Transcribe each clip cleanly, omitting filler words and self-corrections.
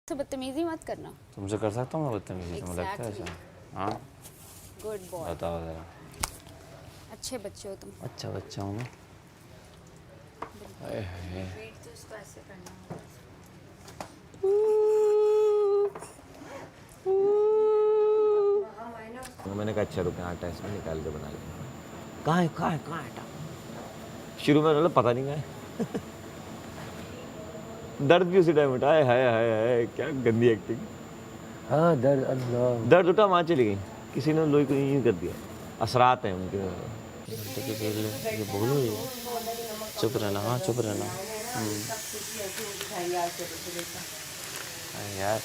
तो बदतमीजी मत करना। तुमसे कर सकता हूँ मैं बदतमीजी? तुम्हें लगता है ऐसा? हाँ, गुड बॉय, बताओ ज़रा। अच्छे बच्चे हो तुम। अच्छा बच्चा हूँ मैं। मैंने कहा अच्छा रुके आटा इसमें निकाल के बना लेंगे। कहाँ है आटा? शुरू में बोला पता नहीं कहाँ है। दर्द भी उसी टाइम उठा है। हाय क्या गंदी एक्टिंग। हाँ दर्द, अल्लाह दर्द उठा वहाँ चली गई, किसी ने लोई को यूँ कर दिया। असरात हैं उनके। ये बोलो ये चुप रहना। हाँ चुप रहना। यार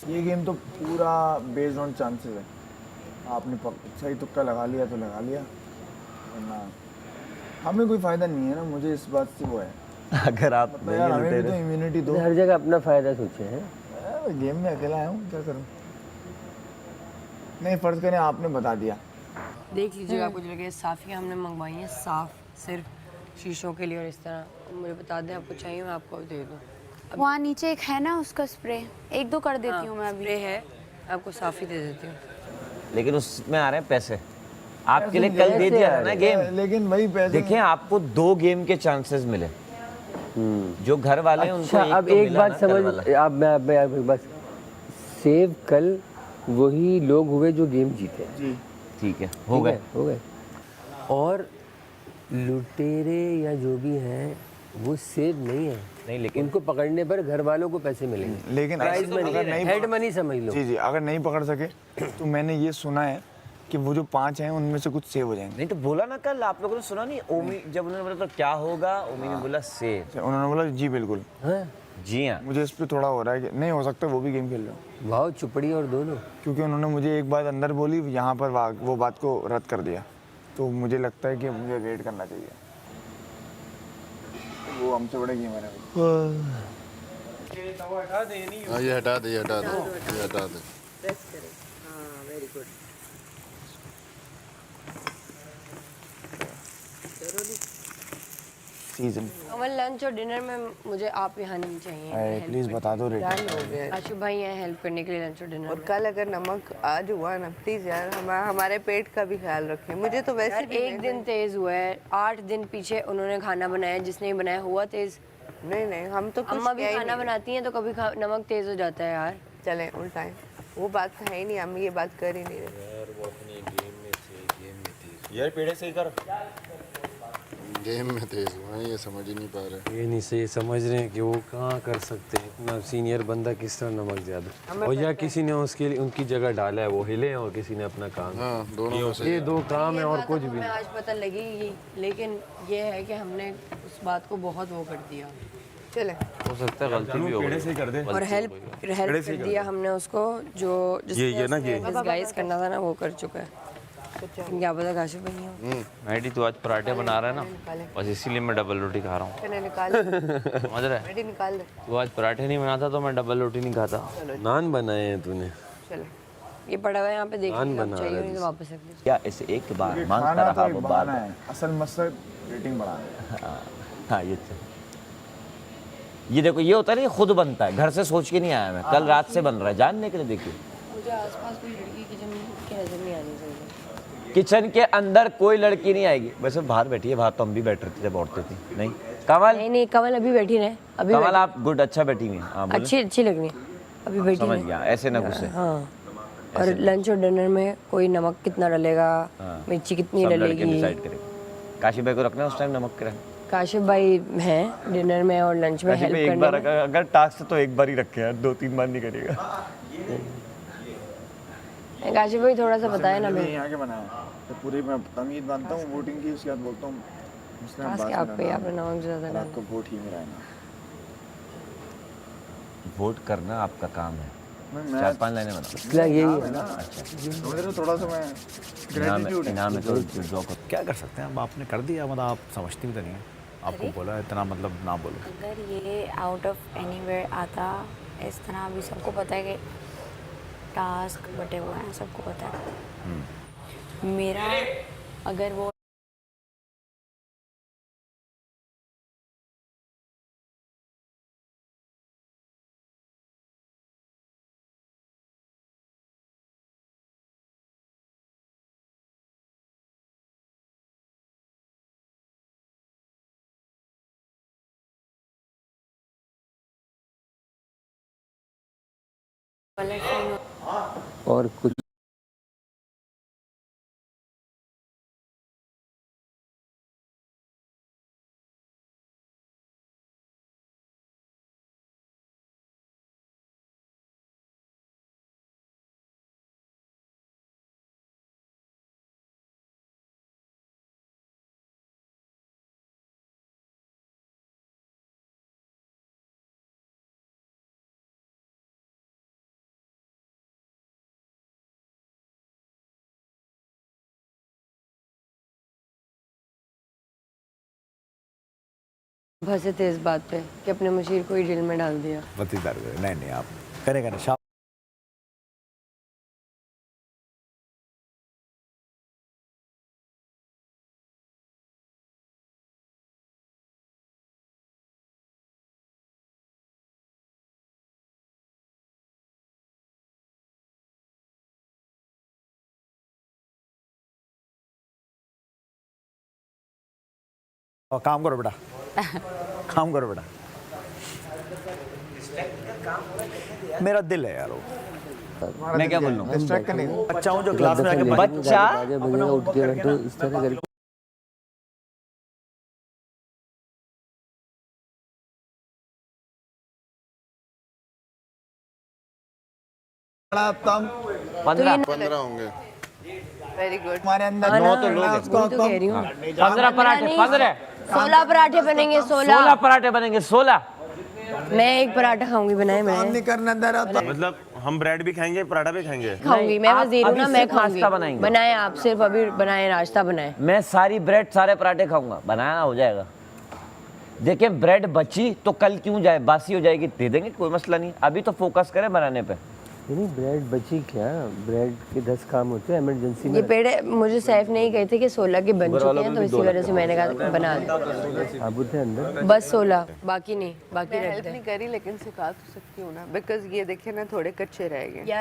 ये गेम तो पूरा बेस्ड ऑन चांसेस है। आपने सही तुक्का लगा लिया तो लगा लिया, वरना हमें कोई फ़ायदा नहीं है ना। मुझे इस बात से वो है, अगर आप तो यार हमें भी तो इम्यूनिटी दो। हर जगह अपना फ़ायदा सोचे हैं। गेम में अकेला आया हूँ, क्या करूँ? नहीं, फ़र्ज़ करें आपने बता दिया। देख लीजिएगा कुछ लगे साफ़ियाँ हमने मंगवाई हैं, साफ़ सिर्फ शीशों के लिए। और इस तरह मुझे बता दें आपको चाहिए, मैं आपको दे दूँ। वहाँ नीचे एक है ना उसका स्प्रे, एक दो कर देती हूँ मैं अभी। स्प्रे है, आपको साफ़ी दे देती हूँ। लेकिन उसमें आ रहे हैं पैसे। आपके लिए कल दे दिया था ना गेम। लेकिन वही पैसे देखिए आपको 2 गेम के चांसेस मिले। जो घर वाले हैं उनको अच्छा, अब तो एक मिला बात ना, कल वाला। समझ, अब मैं एक बात, सेव कल वही लोग हुए जो गेम जीते। जी ठीक है, हो गए। और लुटेरे या जो भी हैं वो सेव नहीं है। नहीं, लेकिन उनको पकड़ने पर घर वालों को पैसे मिलेंगे। लेकिन प्राइज ऐसे मनी, अगर नहीं हेड मनी समझ लो। जी अगर नहीं पकड़ सके तो मैंने ये सुना है कि वो जो 5 हैं उनमें से कुछ सेव हो जाएंगे। नहीं तो बोला ना कल, आप लोगों ने सुना नहीं? ओमी जब उन्होंने बोला तो क्या होगा, ओमी ने बोला सेव। उन्होंने बोला जी बिल्कुल। हाँ, जी हाँ। मुझे इस पर थोड़ा हो रहा है कि नहीं हो सकता वो भी गेम खेल रहे हो, वाह चुपड़ी और दोनों। क्योंकि उन्होंने मुझे एक बात अंदर बोली, यहाँ पर वो बात को रद्द कर दिया। तो मुझे लगता है कि मुझे वेट करना चाहिए। वो हमसे बड़े गेमर है। हाँ ये हटा दे ये हटा दे। प्रेस करें, हाँ वेरी गुड। सीजन कमल लंच और डिनर में मुझे आप यहाँ नहीं चाहिए। प्लीज़ बता दो रेट। आशु भाई हैं हेल्प करने के लिए लंच और डिनर और में। कल अगर नमक आज हुआ ना, प्लीज यार हमारे पेट का भी ख्याल रखें। मुझे तो वैसे यार भी एक दिन तेज हुआ है, 8 दिन पीछे उन्होंने खाना बनाया, जिसने भी बनाया हुआ तेज। नहीं हम तो कुछ अम्मा भी कह ही खाना नहीं बनाती हैं तो कभी नमक तेज हो जाता है यार। रहे। चलें उल्टा है, वो बात है ही नहीं, हम ये बात कर ही नहीं रहे। यार पेड़े से ही कर। गेम में तेज हुआ है, ये समझ ही नहीं पा रहे। ये नहीं सही समझ रहे हैं कि वो कहाँ कर सकते हैं। इतना सीनियर बंदा किस तरह नमक ज्यादा, और या किसी ने उसके लिए उनकी जगह डाला है वो हिले, और किसी ने अपना काम। हाँ दोनों में से ये 2 काम है ये और बात कुछ तो भी हमें नहीं। आज पता लगी ही, लेकिन ये है कि हमने उस बात को बहुत वो कर दिया। चलें हो सकता है गलती भी हो गई। और हेल्प कर दिया हमने उसको, जो जिसने गाइस करना था ना वो कर चुका है। क्या पता काशिफ भाई हो। मैडी तू आज पराठे बना रहा है ना, बस इसीलिए मैं डबल रोटी खा रहा हूँ। चलें निकाल समझ रहा है? रेडी निकाल दे। तू आज पराठे नहीं बनाता तो मैं डबल रोटी नहीं खाता। नान बनाए हैं तूने। चलें ये पड़ा हुआ है यहाँ पे, देख नान लीजिए, बना चाहिए रहा नहीं तो वापस रख लीजिए। क्या इसे एक बार मांगता खाना रहा तो एक वो बहाना बार। है, असल मकसद रेटिंग बढ़ाना है। हाँ ये देखो, ये होता है ना, ये खुद बनता है, घर से सोच के नहीं आया मैं, कल रात से बन रहा है जानने के लिए। देखिए मुझे आसपास कोई लड़की किचन की नजर नहीं आनी चाहिए। किचन के अंदर कोई लड़की नहीं आएगी। वैसे बाहर बैठी है, बाहर तो हम भी बैठ रहे थे जब औरतें थी। नहीं कमल, नहीं कमल अभी बैठी रहे, अभी कमल आप गुड, अच्छा बैठी हुई हैं। हाँ बोलो। अच्छी लग रही है, अभी बैठी समझ रहे। गया, ऐसे ना घुसे। हाँ, और लंच और डिनर में कोई नमक कितना डलेगा, मिर्ची कितनी सब लड़के डलेगी, डिसाइड करेंगे। काशी भाई को रखना है उस टाइम नमक के रहे। काशिफ भाई हैं डिनर में और लंच में हेल्प एक करने बार में। अगर टास्क तो एक बार ही रखे हैं, 2-3 बार नहीं करेगा। काशिफ भाई थोड़ा सा बताए ना। मैंने मैं यहाँ के बनाया तो पूरी मैं तमीज़ बांधता हूँ वोटिंग की, उसके बाद बोलता हूँ मुस्लिम खास अब्बास के मेरा आपको नाम आपने है, नमक ज़्यादा और डाला। आपका वोट ही मेरा है ना। वोट करना आपका काम है। मैं 4-5 लाइनें बना। इसलिए यही है ना। समझ रहे हो, थोड़ा सा मैं ग्रेटिट्यूड है। इनाम है तो जो को क्या कर सकते हैं अब, आपने कर दिया, मतलब आप समझती भी तो नहीं है। आपको बोला इतना, मतलब ना बोलो। अगर ये आउट ऑफ एनीवेयर आता इस तरह, अभी सबको पता है कि टास्क बटे हुए हैं, सबको पता है। मेरा अगर वो और कुछ फंसे थे इस बात पे कि अपने मुशीर को ही जेल में डाल दिया। वतीदार नहीं नहीं आप करेगा ना शाम और काम करो बेटा काम करो बेटा मेरा दिल है यार वो मैं क्या बोल रहा हूँ बच्चा हूँ जो क्लास में आके बच्चा उठ के बैठो इस तरह करके तम 15 होंगे। Very good. हमारे अंदर नौ तो लोग हैं। उसको तो कह रही हूँ 15 पराठे 15 16 पराठे बनेंगे 16 पराठे बनेंगे 16। मैं एक पराठा खाऊंगी, बनाए काम मैंने नहीं करना दे रहा तो मतलब हम ब्रेड भी खाएंगे पराठा भी खाएंगे। खाऊंगी मैं, आप वजीर हूँ अभी ना, मैं सिर्फ नाश्ता खाऊंगी। बनाएंगे। बनाए आप, सिर्फ अभी बनाए, नाश्ता बनाए। मैं सारी ब्रेड सारे पराठे खाऊंगा, बनाया हो जाएगा। देखिए ब्रेड बची तो कल क्यों जाए, बासी हो जाएगी, दे देंगे, कोई मसला नहीं। अभी तो फोकस करें बनाने पे। नहीं ब्रेड बची क्या, ब्रेड के 10 काम होते हैं इमरजेंसी में। ये पेड़ मुझे सैफ नहीं कहते कि 16 के बन चुके हैं, तो इसी वजह से मैंने कहा बना दे। साबुत है अंदर। बस 16, बाकी नहीं, बाकी मैं रख हेल्प दे। नहीं करी लेकिन सिखा तो सकती हूँ ना, बिकॉज ये देखिए ना थोड़े कच्चे रह गए।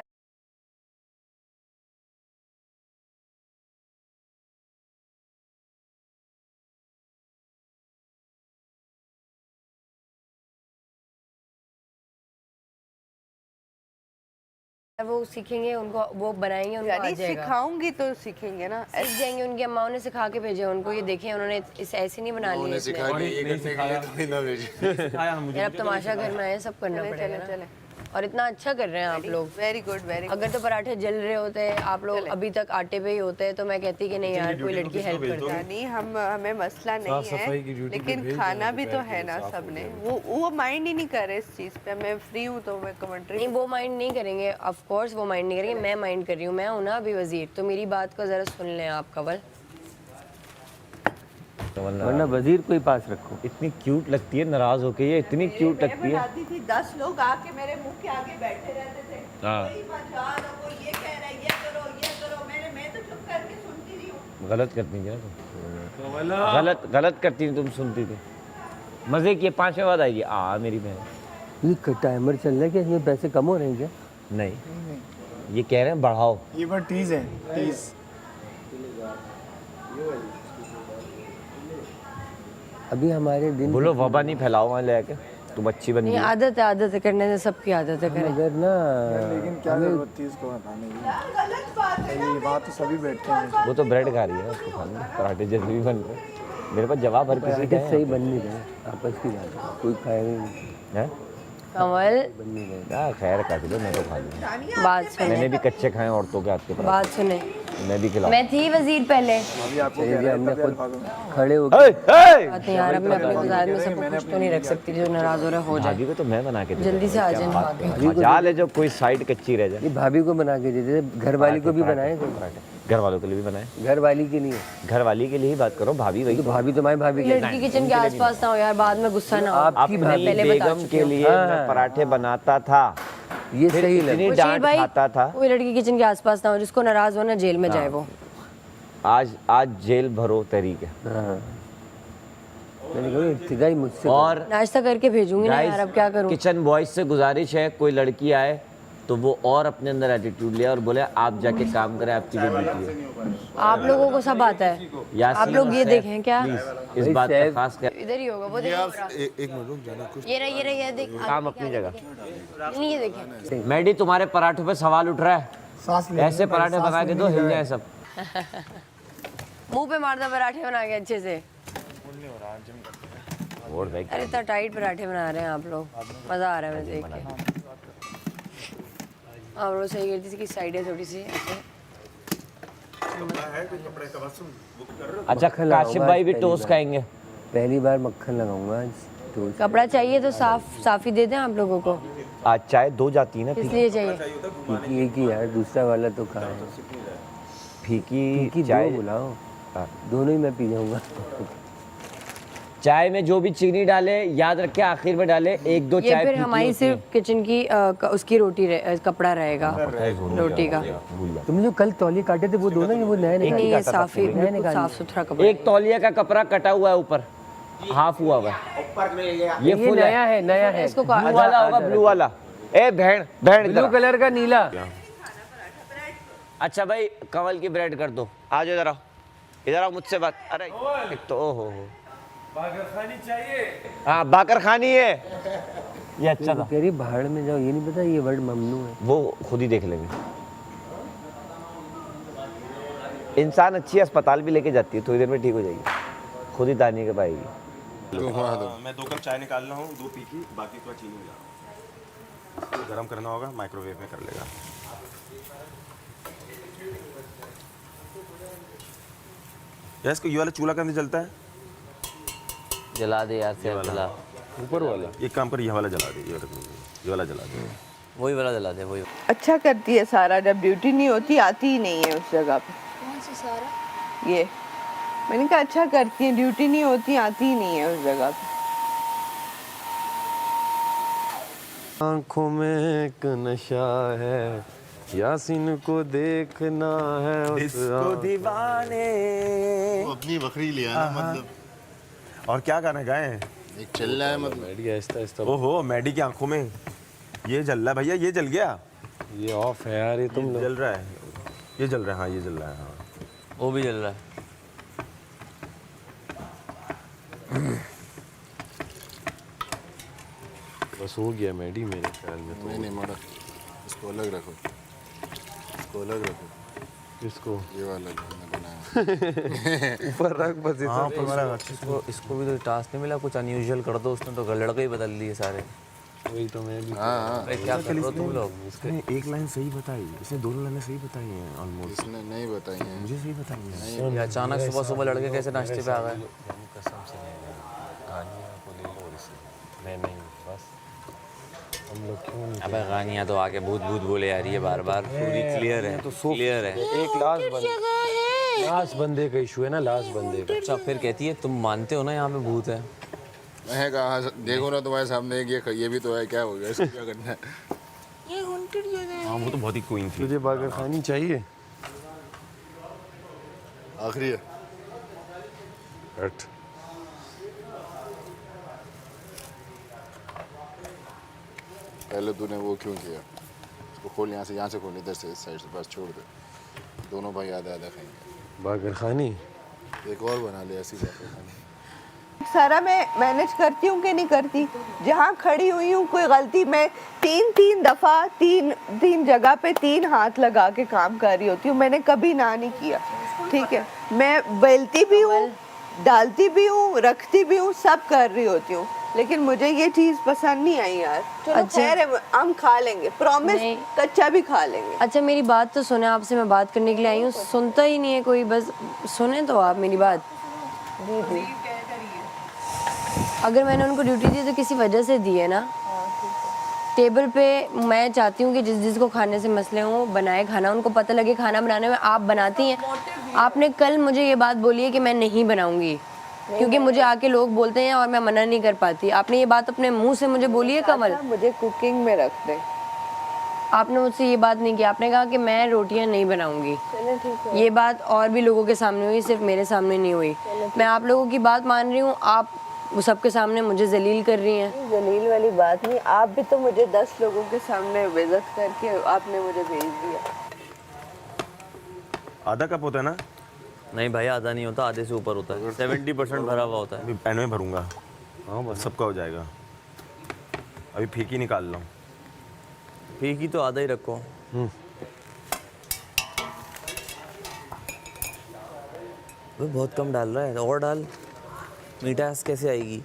वो सीखेंगे, उनको वो बनाएंगे, उनको आ यानी जाएगा। सिखाऊंगी तो सीखेंगे ना। सीख जाएंगे, उनकी अम्माओं ने सिखा के भेजे उनको, ये देखें उन्होंने इसे ऐसे नहीं बना लिया उन्हें इसने। सिखा के ये करने के लिए तो ही ना भेजे। यार अब तमाशा घर में आए, सब करना पड़ेगा ना। चले और इतना अच्छा कर रहे हैं आप लोग। Very good very good. अगर तो पराठे जल रहे होते, आप लोग अभी तक आटे पे ही होते, तो मैं कहती कि नहीं यार कोई लड़की हेल्प करता है। नहीं हमें मसला नहीं है, लेकिन खाना भी तो है ना सबने। वो माइंड ही नहीं कर रहे इस चीज़ पे। मैं फ्री हूँ तो मैं कमेंट्री। नहीं वो माइंड नहीं करेंगे, ऑफ कोर्स वो माइंड नहीं करेंगे। मैं माइंड कर रही हूँ, मैं हूँ ना अभी वजीर, तो मेरी बात को जरा सुन लें आप कवल। वरना वजीर को ही पास रखो। इतनी क्यूट लगती है, नाराज होके ये इतनी क्यूट लगती है। आती थी 10 लोग आके मेरे मुंह के आगे बैठे रहते थे। हाँ। कोई मजा आ रहा, कोई ये कह रहा है ये करो मैं तो चुप करके सुनती रही हूँ। गलत करती थी ना तुम, गलत करती थी तुम, सुनती थी। मजे की 5वें बाद आएगी मेरी बहन। ये टाइमर चल रहा है क्या, इसमें पैसे कम हो रहे हैं क्या? नहीं ये कह रहे हैं बढ़ाओ। ये बार टीज है, टीज। अभी हमारे दिन बोलो वबा नहीं फैलाओ वहाँ ले आके, तुम अच्छी बन नहीं गई। आदत है करने से, सबकी आदत है करें। अगर ना लेकिन क्या जरूरत थी इसको हटाने की? ये बात तो सभी बैठते हैं। वो तो ब्रेड खा रही है, उसको खाना पराठे जैसे भी बन रहे। मेरे पास जवाब हर किसी का पराठे सही है। बन नहीं रहे, आपस की बात है, कोई खाएगा नहीं, हैं? कमल बन नहीं रहे। क्या खैर काट लो, मैं तो खा लूँ। बात सुने, मैंने भी कच्चे खाए औरतों के हाथ के पराठे, बात सुने। मैं भी खिलाऊं। मैं थी वजीर पहले। अभी आपको चलिए कह जी, रहा हमने था खुद खा दूंगा। खड़े हो ए, ए! बात नहीं यार, अब मैं अपनी गुजार में सबको कुछ तो नहीं रख सकती, जो नाराज हो रहा हो जाए। भाभी को तो मैं बना के देता जल्दी से आ जाए। हूँ। मजाल है जो कोई साइड कच्ची रह जाए। ये भाभी को बना के देते थे, घर वाली को भी बनाए थे। घर वालों के लिए भी बनाए, घर वाली के लिए घर वाली के लिए ही बात करो। भाभी वही तो भाभी तुम्हारी भाभी के लड़की किचन के आसपास ना हो यार, बाद में गुस्सा ना हो। आपकी अपनी भाभी पहले बता बेगम चुकी के हूँ। लिए मैं पराठे बनाता था। ये सही लगा। इतनी डांट खाता था। कोई लड़की किचन के आसपास ना हो, जिसको नाराज हो ना जेल में जाए वो। आज जेल भरो तहरीक है। मैंने कहा इब्तिदाई मुझसे और नाश्ता करके भेजूंगी ना यार, अब क्या करूं। किचन बॉयज से गुजारिश है, कोई लड़की आए तो वो और अपने अंदर एटीट्यूड ले और बोले आप जाके काम करें, आपकी जो ड्यूटी है। आप लोगों को सब आता है, आप लोग ये देखें क्या इस बात का खास कर। इधर ही होगा वो, देखो एक मिनट रुक जाना कुछ। ये रहा ये देख, काम अपनी जगह। नहीं ये देखें। मैडी तुम्हारे पराठों पे सवाल उठ रहा है, सांस ले ऐसे पराठे बना के दो हिल जाए सब। मुंह पे मारदा पराठे बना के अच्छे से। और भाई अरे इतना टाइट पराठे बना रहे हैं आप लोग, मजा आ रहा है मुझे देख के। आप लोग सही करती थी, साइडें थोड़ी सी ऐसे। अच्छा काशिफ भाई भी टोस्ट खाएंगे। पहली बार मक्खन लगाऊंगा आज। कपड़ा चाहिए तो साफ ही दे दें आप लोगों को। आज चाय 2 जाती है ना, इसलिए चाहिए फीकी एक ही यार, दूसरा वाला तो कहाँ है। फीकी चाय बुलाओ, दोनों ही मैं पी जाऊंगा। चाय में जो भी चीनी डाले याद रखे आखिर में डाले, 1-2 चाय। ये फिर हमारी सिर्फ किचन की उसकी रोटी कपड़ा रहेगा रोटी का। तुमने जो कल तौलिए काटे थे वो दोनों, वो नए नहीं, ये साफ सुथरा कपड़ा। एक तौलिया का कपड़ा कटा हुआ है ऊपर, हाफ हुआ हुआ ये फुल नया है। इसको ब्लू वाला होगा, ब्लू वाला। ए भेड़ ब्लू कलर का नीला। अच्छा भाई कवल की ब्रेड कर दो। आ जाओ इधर आओ मुझसे बात। अरे एक तो ओहो बाकर खानी चाहिए। हाँ बाकर खानी है, ये अच्छा था। तेरी भाड़ में जाओ, ये नहीं पता ये वर्ड ममनू है। वो खुद ही देख लेंगे। इंसान अच्छी अस्पताल भी लेके जाती है, थोड़ी देर में ठीक हो जाएगी, खुद ही दानी के पाएगी। मैं 2 कप चाय निकाल रहा हूँ, 2 पी की, बाकी तो चीनी हो जाएगा। गरम करना होगा, माइक्रोवेव में कर लेगा। यार इसको ये वाला चूल्हा कहाँ से जलता है? जला दे यार से जला। ऊपर वाला एक काम कर, ये वाला जला दे, ये वाला जला दे, वही वाला जला दे, वही। अच्छा करती है सारा, जब ड्यूटी नहीं होती आती ही नहीं है उस जगह पे। कौन सी सारा? ये मैंने कहा अच्छा करती है, ड्यूटी नहीं होती आती ही नहीं है उस जगह पे। आँखों में एक नशा है, यासीन को देखना है उसको दीवाने। वो अपनी बकरी लिया ना, मतलब और क्या गाना गाए? एक चल रहा है मतलब। मैडी आहिस्ता ओहो मैडी की आंखों में ये जल रहा है भैया, ये जल गया। ये ऑफ है यार, ये तुम जल रहा है, ये जल रहा है। हाँ ये जल रहा है, हाँ वो भी जल रहा है। बस हो गया मैडी मेरे ख्याल में तो। नहीं मोड़ा, इसको अलग रखो, इसको अलग रखो। इसको ये वाला जो मैंने बनाया ऊपर रख बस। इसको भी तो टास्क नहीं मिला, कुछ अनयूजुअल कर दो उसने, तो लड़के ही बदल दिए सारे। वही तो मैं भी। हाँ अरे क्या कर रहे हो तुम लोग? इसने एक लाइन सही बताई, इसने 2 लाइनें सही बताई हैं ऑलमोस्ट। इसने नहीं बताई है मुझे सही बताई है। ये अचानक सुबह सुबह लड़के कैसे नाश्ते पे आ गए? कसम से कहानियाँ को ले लो इससे। नहीं बस हम लोग क्यों नहीं। अबे गानियाँ तो आके भूत भूत बोले यार, ये बार बार पूरी क्लियर है, तो क्लियर है। एक लास्ट बंदे का इशू है ना, लास्ट बंदे का। अच्छा फिर कहती है तुम मानते हो ना यहाँ पे भूत है? मैं कहा देखो ना तुम्हारे सामने ये भी तो है, क्या हो गया, इसको क्या करना है? हाँ वो तो बहुत ही क्वीन थी। तुझे बागर खानी चाहिए? आखिरी है हट। पहले तूने वो क्यों किया? इसको खोल, यहाँ से खोल, इधर से इस साइड से, बस छोड़ दे। दोनों भाई आधा खाएंगे। बागर खानी एक और बना ले ऐसी बागर खानी। सारा मैं मैनेज करती हूँ कि नहीं करती? जहाँ खड़ी हुई हूँ कोई गलती, मैं 3 दफ़ा 3 जगह पे 3 हाथ लगा के काम कर रही होती हूँ, मैंने कभी ना नहीं किया। ठीक है, मैं बेलती भी हूँ, डालती भी हूँ, रखती भी हूँ, सब कर रही होती हूँ, लेकिन मुझे ये चीज़ पसंद नहीं आई यार। चलो खैर है, हम खा लेंगे, प्रॉमिस, कच्चा भी खा लेंगे। अच्छा मेरी बात तो सुने, आपसे मैं बात करने के लिए आई हूँ, सुनता ही नहीं है कोई, बस सुने तो आप मेरी बात। अगर मैंने उनको ड्यूटी दी तो किसी वजह से दी है ना। टेबल पे मैं चाहती हूँ कि जिसको खाने से मसले हों बनाए खाना, उनको पता लगे खाना बनाने में आप बनाती हैं। आपने कल मुझे ये बात बोली है कि मैं नहीं बनाऊंगी, क्योंकि मुझे आके लोग बोलते हैं और मैं मना नहीं कर पाती। आपने ये बात अपने मुंह से मुझे बोली है कमल? मुझे कुकिंग में रख दे, आपने मुझसे ये बात नहीं की, आपने कहा कि मैं रोटियां नहीं बनाऊंगी। चलो ठीक है। ये बात और भी लोगों के सामने हुई, सिर्फ मेरे सामने नहीं हुई। मैं आप लोगों की बात मान रही हूँ, आप वो सबके सामने मुझे जलील कर रही हैं। जलील वाली बात नहीं, आप भी तो मुझे 10 लोगों के सामने बेइज्जत करके आपने मुझे भेज दिया। आधा कप होता है ना? नहीं भाई, आधा नहीं होता, आधे से ऊपर होता है। 70% भरा हुआ होता है। अभी पैन में भरूंगा, हाँ बस सबका हो जाएगा। अभी फीकी निकाल रहा हूँ। फीकी तो आधा ही रखो। वो बहुत कम डाल रहा है, और डाल। मीठास कैसे आएगी?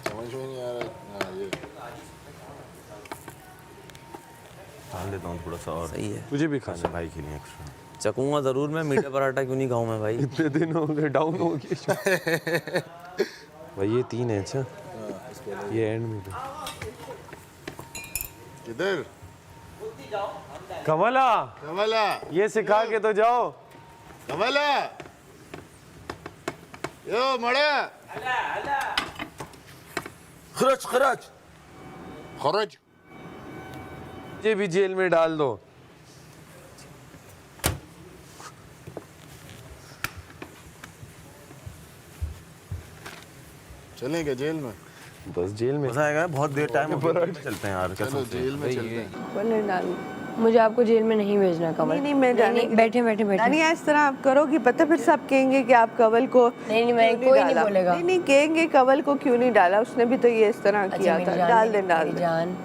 समझ में नहीं आ रहा। हाँ, ये डाल देता हूँ थोड़ा सा और। सही है। तुझे भी खाना भाई के लिए एक्स्ट्रा चखूंगा ज़रूर मैं, मीठा पराठा क्यों नहीं खाऊं मैं भाई? इतने दिन हो गए, डाउन हो गया भाई। ये 3 है। अच्छा ये एंड में किधर? कमला, कमला, ये सिखा के तो जाओ। कमला, यो मड़ा, खरच खरच खरच। ये भी जेल में डाल दो। चलेंगे जेल में? बस जेल में मजा आएगा। बहुत देर टाइम हो गया, चलते हैं यार। चलो जेल में चलते हैं। पनीर डाल। मुझे आपको जेल में नहीं भेजना कमल। नहीं, मैं जाने बैठे बैठे बैठे। नानी इस तरह आप करोगी, पता फिर सब कहेंगे कि आप कंवल को नहीं, मैं क्यों कोई नहीं डाला। बोलेगा। नहीं कहेंगे कंवल को क्यों नहीं डाला, उसने भी तो ये इस तरह किया मेरी था। जान, डाल दे डाल मेरी दे। जान।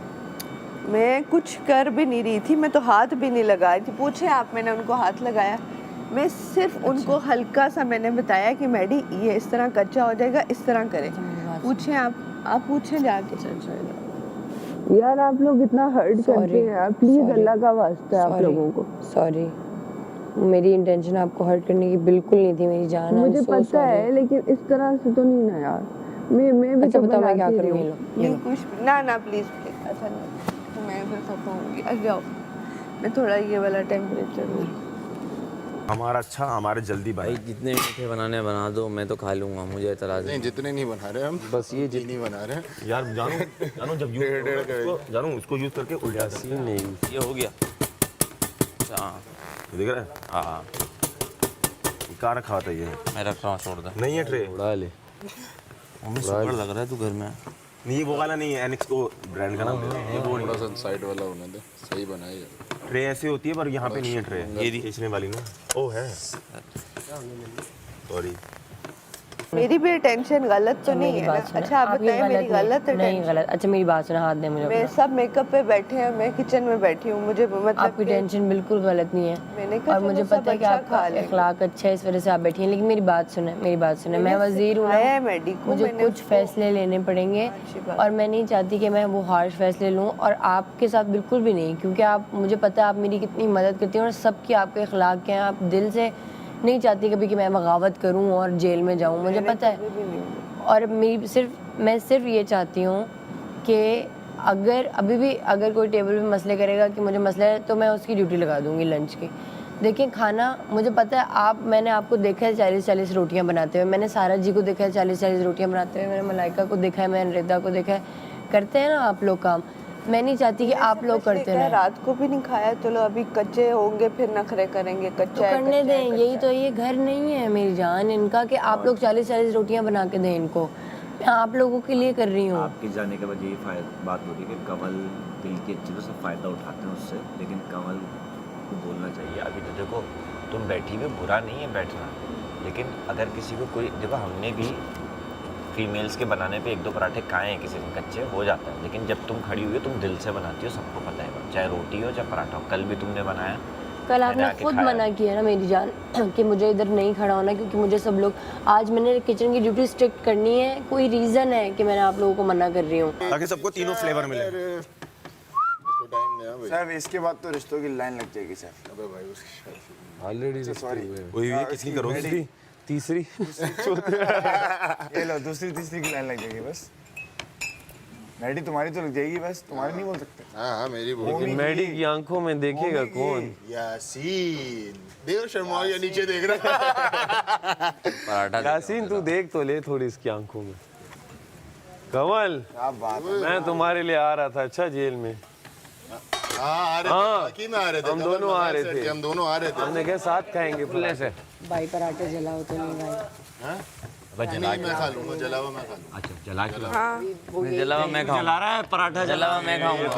मैं कुछ कर भी नहीं रही थी, मैं तो हाथ भी नहीं लगाई थी। पूछे आप, मैंने उनको हाथ लगाया? मैं सिर्फ उनको हल्का सा मैंने बताया कि मैडी ये इस तरह कच्चा हो जाएगा, इस तरह करें। पूछे आप पूछे जाके। यार आप लोग इतना हर्ट करते हैं यार, प्लीज अल्लाह का वास्ता है आप लोगों को। सॉरी, मेरी इंटेंशन आपको हर्ट करने की बिल्कुल नहीं थी मेरी जान। मुझे पता है, लेकिन इस तरह से तो नहीं ना यार। मैं भी अच्छा तो बताओ मैं क्या बनाती करूँ? रही ये हूँ। लो, ये नहीं लो। कुछ ना प्लीज प्लीज, अच्छा नहीं, मैं फिर खपाऊंगी। आ जाओ, मैं थोड़ा ये वाला टेम्परेचर हूँ। हमारा अच्छा, हमारे जल्दी भाई भाई। जितने मीठे बनाने बना दो, मैं तो खा लूंगा, मुझे एतराज नहीं, नहीं। जितने नहीं बना रहे हम, बस ये नहीं बना रहे हैं। यार जानू जब उसको यूज करके उल्टा सीन नहीं। ये हो गया। अच्छा देख रहा है? हाँ, कहाँ रखा होता है ये? मैं रख रहा हूँ, छोड़ दे। नहीं है ट्रे। उड़ा ले। मम्मी सुपर लग रहा है तू घर में। नहीं, वो वाला नहीं है, एनिक्स को ब्रांड का नाम है। ये वो थोड़ा सा साइड वाला होने दे, सही बनाई है। ट्रे ऐसे होती है, पर यहाँ पे नहीं है ट्रे। ये खींचने वाली ना। ओ है, सॉरी। मेरी भी टेंशन गलत तो नहीं मेरी है ना? बात सुनो। अच्छा आप ये बताएं, मेरी गलत है नहीं टेंशन? गलत। अच्छा मेरी बात सुनो, हाथ दे मुझे मैं अपना। सब मेकअप पे बैठे हैं, मैं किचन में बैठी हूँ, मुझे मतलब आपकी कि टेंशन बिल्कुल गलत नहीं मैंने है, कहा और चलो मुझे सब पता है कि अच्छा आपका खा लेंगे। अखलाक अच्छा है, इस वजह से आप बैठी हैं। लेकिन मेरी बात सुने, मेरी बात सुने। मैं मैंने वजीर हूँ सिखाया है ना, मैडी को, मुझे मैंने कुछ उसको- फैसले लेने पड़ेंगे, अच्छी बात। और मैं नहीं चाहती कि मैं वो हार्श फैसले लूँ, और आपके साथ बिल्कुल भी नहीं, क्योंकि आप, मुझे पता है आप मेरी कितनी मदद करती हैं, और सबकी आपके अखलाक के हैं। आप दिल से नहीं चाहती कभी कि मैं बगावत करूँ और जेल में जाऊँ, मुझे पता है। और मैं सिर्फ ये चाहती हूँ कि अगर अभी भी अगर कोई टेबल पे मसले करेगा कि मुझे मसला है, तो मैं उसकी ड्यूटी लगा दूँगी लंच की। देखिए खाना, मुझे पता है मैंने आपको देखा है 40-40 रोटियां बनाते हुए, मैंने सारा जी को देखा है 40-40 रोटियां बनाते हुए, मैंने मलाइका को देखा है, मैंने रेदा को देखा है। करते हैं ना आप लोग काम, मैं नहीं चाहती कि आप लोग करते रहें। रात को भी नहीं खाया, चलो अभी कच्चे होंगे फिर नखरे करेंगे। तो कच्चा है, करने कच्चा है, दें, कच्चा यही तो, ये घर नहीं है मेरी जान इनका कि आप लोग 40-40 रोटियां बना के दें इनको। मैं आप लोगों के लिए कर रही हूँ। आपके जाने के बाद यही बात हो रही है कि कंवल दिल की अच्छी तो सब फ़ायदा उठाते हैं उससे, लेकिन कंवल को बोलना चाहिए। अभी तो देखो तुम बैठी हुई, बुरा नहीं है बैठना, लेकिन अगर किसी को कोई, देखो हमने भी फीमेल्स के बनाने पे 1-2 पराठे खाए हैं किसी दिन, कच्चे हो जाता है, लेकिन जब तुम खड़ी हुई हो, तुम दिल से बनाती हो, सबको पता है, चाहे रोटी हो चाहे पराठा हो। कल भी तुमने बनाया, कल मैंने आपने आके खुद खाया। मना किया ना मेरी जान कि मुझे इधर नहीं खड़ा होना, क्योंकि मुझे सब लोग, आज मैंने किचन की ड्यूटी स्ट्रिक्ट करनी है, कोई रीज़न है कि मैंने आप लोगों को मना कर रही हूँ। ताकि सबको तीनों फ्लेवर मिले। इसको टाइम नहीं है भाई। सर इसके बाद तो रिश्तों की लाइन लग जाएगी सर। अबे भाई उसकी शादी। ऑलरेडी सॉरी वही हुई, किसकी करोगी? तीसरी ये लो, दूसरी तीसरी की लाइन लग जाएगी बस। मैडी तुम्हारी तो लग जाएगी बस, तुम्हारी नहीं बोल सकते। हाँ मेरी बोल। लेकिन मैडी की आंखों में देखेगा कौन? यासीन देव शर्मा या नीचे देख रहा है। पराठा यासीन तू देख तो ले थोड़ी इसकी आंखों में। कमल, क्या बात है। मैं तुम्हारे लिए आ रहा था। अच्छा जेल में हाँ आ रहे थे, बाकी में आ रहे थे, हम दोनों आ रहे थे। हम दोनों आ रहे थे। हमने कहा साथ खाएंगे खुले से भाई पराठे जलाओ तो नहीं भाई। हाँ? जला नहीं मैं खा लूंगा, जला हुआ मैं खा लूंगा। अच्छा जला के हाँ जला हुआ मैं खाऊं, जला रहा है पराठा, जला हुआ मैं खाऊंगा।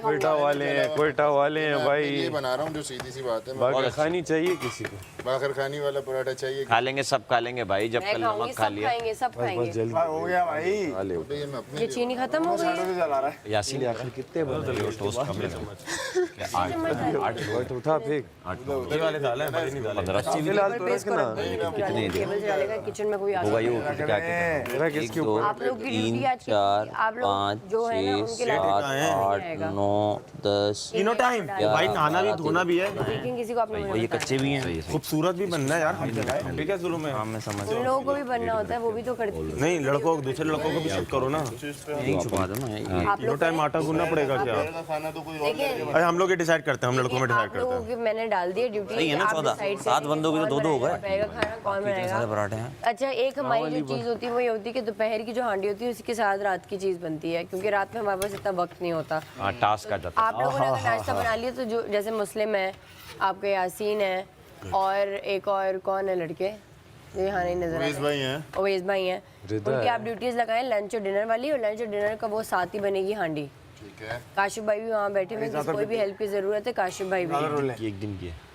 कोयटा वाले हैं, कोयटा वाले हैं ये भाई। बना रहा हूँ जो सीधी सी बात है। बाकर खानी चाहिए किसी को। बाकर खानी वाला पराठा चाहिए। खा लेंगे, सब खा लेंगे भाई, जब कल नमक खा लिया। खाएंगे सब बस खाएंगे। जल्दी हो गया भाई। खा ले। ये मैं अपने ये चीनी खत्म हो गई है। जला रहा है। यासीन आखिर कितने बने टोस्ट कम है? 8 उठा फेंक। 15 फिलहाल तो रखना। कितने दे टेबल जलाएगा किचन में कोई होगा ये क्या क्या मेरा किसके ऊपर? आप लोग की ड्यूटी आज की, 4 आप लोग 5 जो है ना 6 उनके लिए 7 8 9 10 तीनों टाइम भाई, नहाना भी धोना भी है। लेकिन किसी को आपने ये कच्चे भी हैं। खूबसूरत भी बनना है यार, हम भी क्या जुल्म है। हाँ मैं समझ उन लोगों को भी बनना होता है, वो भी तो करते हैं। नहीं लड़कों दूसरे लड़कों को भी शिफ्ट करो ना। यही छुपा दो ना ये। आप तीनों लोग टाइम आटा गूंदना पड़ेगा क्या? का खाना तो कोई और देखिए अरे हम लोग ये डिसाइड करते हैं, हम लड़कों में डिसाइड आप करते लोगों हैं। की मैंने डाल दिया ड्यूटी। सही है ना, आप 14 decide करें 7 कि बंदों की तो कौन 2 हो गए। बनाएगा खाना, कौन सारे बनाएगा। पराठे हैं। अच्छा एक हमारी जो चीज़ होती है वो ये होती है कि दोपहर की जो हांडी होती है उसके साथ रात की चीज़ बनती है, क्योंकि रात में हमारे पास इतना वक्त नहीं होता। हाँ टास्क आ जाता आप लोगों ने अगर नाश्ता बना लिया तो जो जैसे मुस्लिम है, आपके यासीन है, और एक और कौन है लड़के जो यहाँ नहीं नजर आ अवैस भाई हैं। ओवेस भाई हैं, रिदा उनकी है। आप ड्यूटीज लगाएं लंच और डिनर वाली, और लंच और डिनर का वो साथ ही बनेगी हांडी। ठीक है। काशिफ भाई भी वहाँ बैठे हुए हैं, किसी कोई भी हेल्प की जरूरत है काशिफ भाई भी। है। एक दिन की है।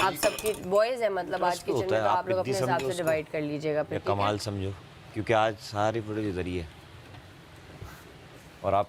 आप सबकी बॉयज है मतलब आज तो किचन होता में, है, तो आप आप लोग अपने इतनी हिसाब समझो से उसको। डिवाइड कर लीजिएगा या फिर, ठीक कमाल है? समझो, क्योंकि आज सारी फुटेज इधर ही है और आप